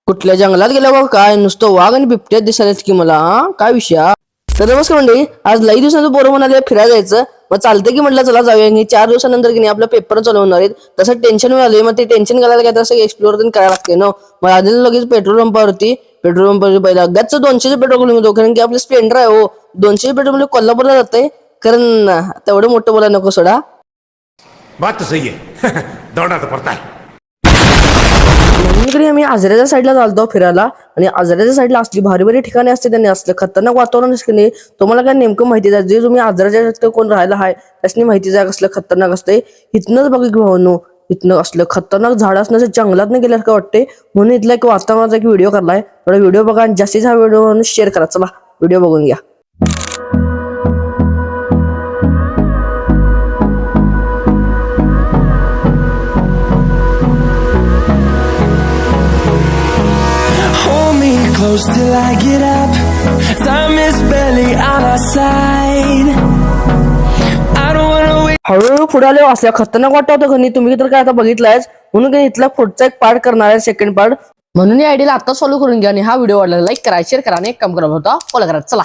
कुठल्या जंगलात गेल्या बघ काय नुसतं वाघ आणि बिबट्यात दिसायला की मला काय विषय तर नमस्कार मंडळी. आज लई दिवसांचं पोरं म्हणाले फिरायला जायचं. मग चालतंय की म्हटलं चला जाऊया. आणि 4 दिवसानंतर की नाही आपलं पेपर चालू होणार आहेत. तसं टेन्शन आले मग ते टेन्शन घालायला काय तसं एक्सप्लोर करायला लागते ना. मग आधी लगेच पेट्रोल पंपावरती पहिला गच्च 200 पेट्रोल मिळतो कारण की आपलं स्प्लेंडर आहे हो. 200 पेट्रोल म्हणजे कोल्हापूरला जातंय कारण तेवढं मोठं बोला नको सोडा. बात तो सही है दौड़ना तो पड़ता है. म्हणून आम्ही आजऱ्याच्या साईडला चालतो फिरायला. आणि आजऱ्याच्या साईडला असली भारी भारी ठिकाणे असते त्यांनी असलं खतरनाक वातावरण असते नाही. तुम्हाला काय नेमकं माहिती आहे जे तुम्ही आजऱ्याच्या कोण राहायला आहे त्यासनी माहिती आहे कसलं खतरनाक असते. इथनंच बघा की भावनो इथनं असलं खतरनाक झाड असण्याचं जंगलात नाही गेल्यासारखं वाटते. म्हणून इथला एक वातावरणाचा एक व्हिडिओ करलाय. थोडा व्हिडिओ बघा आणि जास्तीत हा व्हिडिओ शेअर करा. चला व्हिडिओ बघून घ्या. Close till I get up. Time is barely on our side. I don't wanna wait. हळूहळू पुढे आले असल्या खतरनाक वाटतं घरी. तुम्ही तर काय आता बघितलायच म्हणून काही इथला पुढचा एक पार्ट करणार आहे सेकंड पार्ट. म्हणून या आयडियाला आता फॉलो करून घ्या. आणि हा व्हिडिओ आवडला लाईक करा शेअर करा आणि एक काम करा होता फॉलो करा. चला.